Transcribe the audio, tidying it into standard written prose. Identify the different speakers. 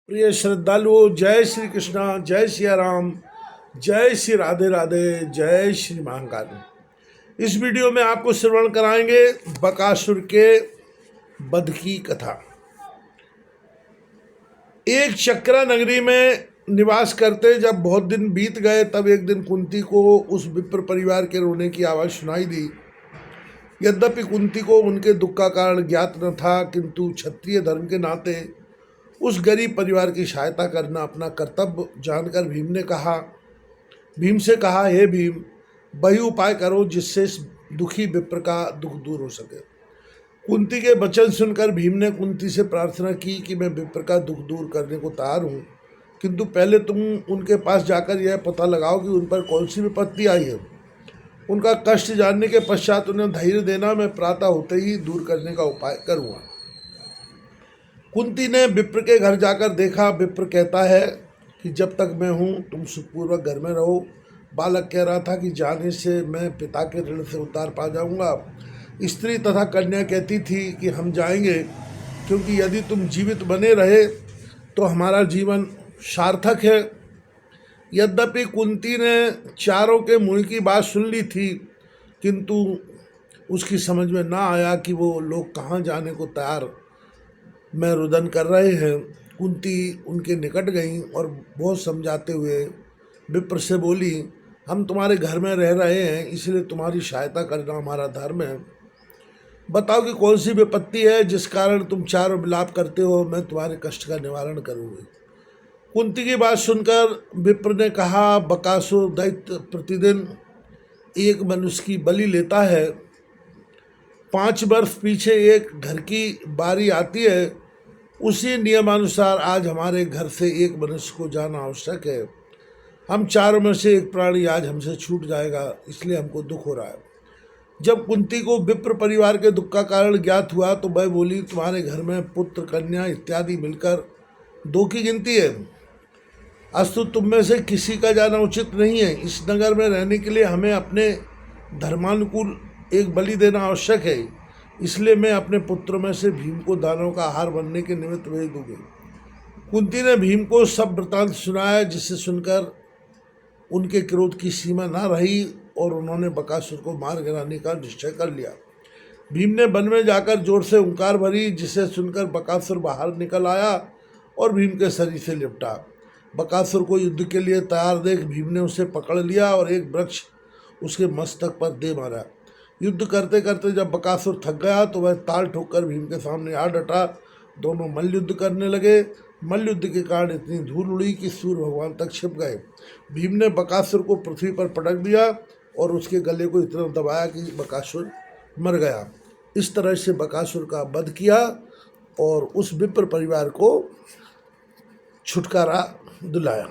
Speaker 1: प्रिय श्रद्धालुओं, जय श्री कृष्णा, जय सिया राम, जय श्री राधे राधे, जय श्री महाकाल। इस वीडियो में आपको श्रवण कराएंगे बकासुर के वध की कथा। एक चक्रा नगरी में निवास करते जब बहुत दिन बीत गए, तब एक दिन कुंती को उस विप्र परिवार के रोने की आवाज़ सुनाई दी। यद्यपि कुंती को उनके दुख का कारण ज्ञात न था, किंतु क्षत्रिय धर्म के नाते उस गरीब परिवार की सहायता करना अपना कर्तव्य जानकर भीम से कहा, हे भीम, वही उपाय करो जिससे इस दुखी विप्र का दुख दूर हो सके। कुंती के वचन सुनकर भीम ने कुंती से प्रार्थना की कि मैं विप्र का दुख दूर करने को तैयार हूँ, किंतु पहले तुम उनके पास जाकर यह पता लगाओ कि उन पर कौन सी विपत्ति आई है। उनका कष्ट जानने के पश्चात उन्हें धैर्य देना, मैं प्रातः होते ही दूर करने का उपाय करूँगा। कुंती ने विप्र के घर जाकर देखा। विप्र कहता है कि जब तक मैं हूँ तुम सुखपूर्वक घर में रहो। बालक कह रहा था कि जाने से मैं पिता के ऋण से उद्धार पा जाऊँगा। स्त्री तथा कन्या कहती थी कि हम जाएंगे, क्योंकि यदि तुम जीवित बने रहे तो हमारा जीवन सार्थक है। यद्यपि कुंती ने चारों के मुँह की बात सुन ली थी, किंतु उसकी समझ में ना आया कि वो लोग कहाँ जाने को तैयार में रुदन कर रहे हैं। कुंती उनके निकट गई और बहुत समझाते हुए विप्र से बोली, हम तुम्हारे घर में रह रहे हैं, इसलिए तुम्हारी सहायता करना हमारा धर्म है। बताओ कि कौन सी विपत्ति है जिस कारण तुम चारों विलाप करते हो, मैं तुम्हारे कष्ट का निवारण करूँगी। कुंती की बात सुनकर विप्र ने कहा, बकासुर दैत्य प्रतिदिन एक मनुष्य की बलि लेता है। 5 वर्ष पीछे एक घर की बारी आती है, उसी नियमानुसार आज हमारे घर से एक मनुष्य को जाना आवश्यक है। हम चारों में से एक प्राणी आज हमसे छूट जाएगा, इसलिए हमको दुख हो रहा है। जब कुंती को विप्र परिवार के दुख का कारण ज्ञात हुआ तो वह बोली, तुम्हारे घर में पुत्र कन्या इत्यादि मिलकर 2 की गिनती है। अस्तु तुम में से किसी का जाना उचित नहीं है। इस नगर में रहने के लिए हमें अपने धर्मानुकूल एक बलि देना आवश्यक है, इसलिए मैं अपने पुत्रों में से भीम को दानव का आहार बनने के निमित्त भेज दूंगी। कुंती ने भीम को सब वृतांत सुनाया, जिससे सुनकर उनके क्रोध की सीमा न रही और उन्होंने बकासुर को मार गिराने का निश्चय कर लिया। भीम ने वन में जाकर जोर से हुंकार भरी, जिसे सुनकर बकासुर बाहर निकल आया और भीम के शरीर से लिपटा। बकासुर को युद्ध के लिए तैयार देख भीम ने उसे पकड़ लिया और एक वृक्ष उसके मस्तक पर दे मारा। युद्ध करते करते जब बकासुर थक गया तो वह ताल ठोककर भीम के सामने आ डटा। दोनों मल्लयुद्ध करने लगे। मल्लयुद्ध के कारण इतनी धूल उड़ी कि सूर्य भगवान तक छिप गए। भीम ने बकासुर को पृथ्वी पर पटक दिया और उसके गले को इतना दबाया कि बकासुर मर गया। इस तरह से बकासुर का वध किया और उस विप्र परिवार को छुटकारा दिलाया।